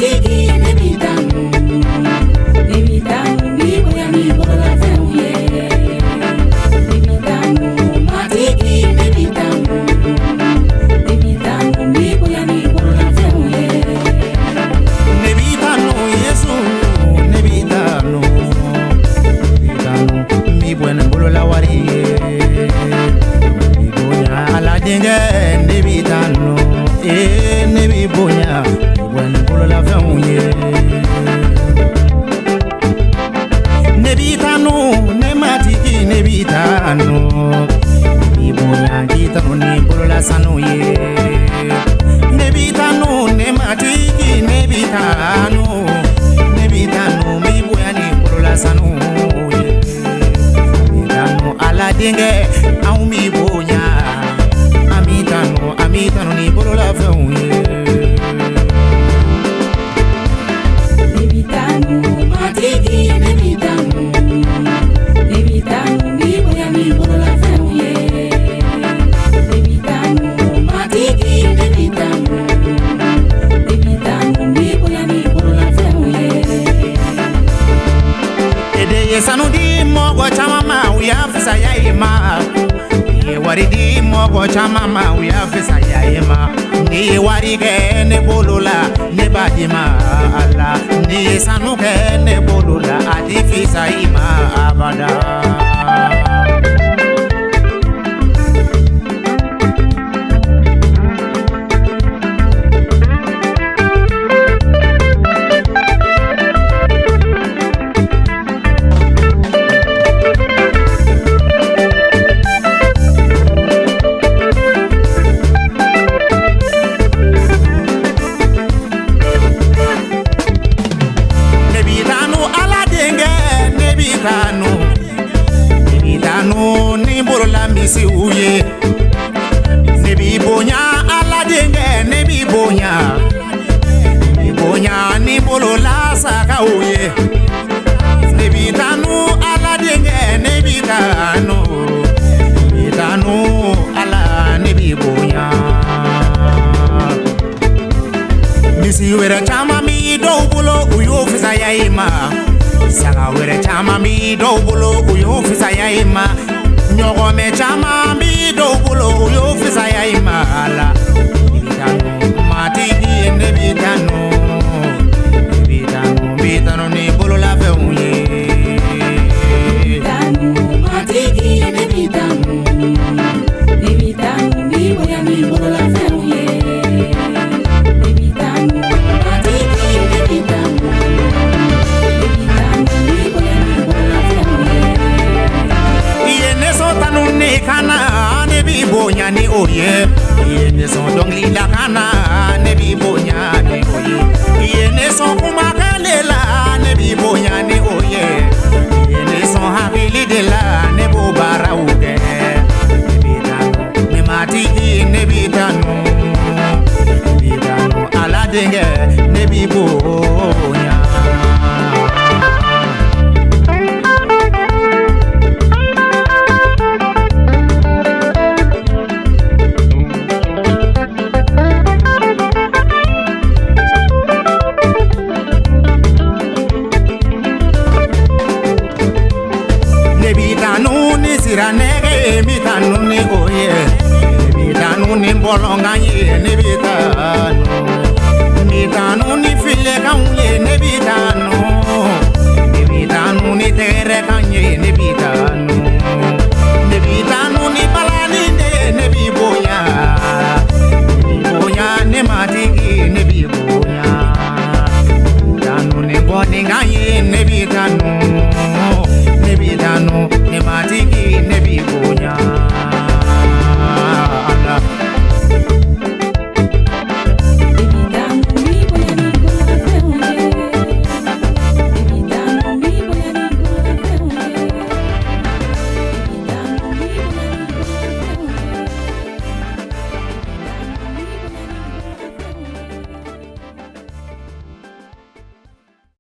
matiki nebitanu mi boya mi bolola feuye nebitanu matiki nebitanu mi boya mi bolola feuye nebitanu Yesu nebitanu mi buena bolola wariye mi boya ala dinge nebitanu nebi boya buena bolola feuye nebitanu ne matiki nebitanu mi boya gitanu ni bolola sanuye nebitanu ne matiki nebitanu mi boya ni bolola sanuye nebitanu ala dinge au mi boya amitanu ni bolola feuye nebitanu matiki nebitanu mi boya mi bolola feuye nebitanu matiki nebitanu mi boya mi bolola feuye ede yesanu di mogo chamama uya fisa yaima ye wari di mogo chamama uya fisa yaima ni wari ke ne bolola ne badima ala ni sanu ke ne bolola adi fisa ima abada nebitanu ni bolola misi uye nebi bonya ala denge nebi bonya ni bolola saka uye nebitanu ala denge nebitanu ala nebi bonya misi wera chama mi do bulo uyo fisa yaima saga were chama mi do bulo uyo fisa yaima nyogo me chama mi do bulo uyo fisa yaima ala nebitanu matiki nebitanu ni bulo la feuye nebitanu matiki nebitanu mi boya mi bolola feuye nebitanu matiki nebitanu kana ne bi bonya ni oye yene son dongli la kana ne bi bonya ni oye yene son kuma kalela ne bi bonya ni oye yene son habili de la ne bo barauge ne matiki ne bitanu ala denge ne bi bonya nebitanu ni siranege mitanu ni oye nebitanu ni bolonga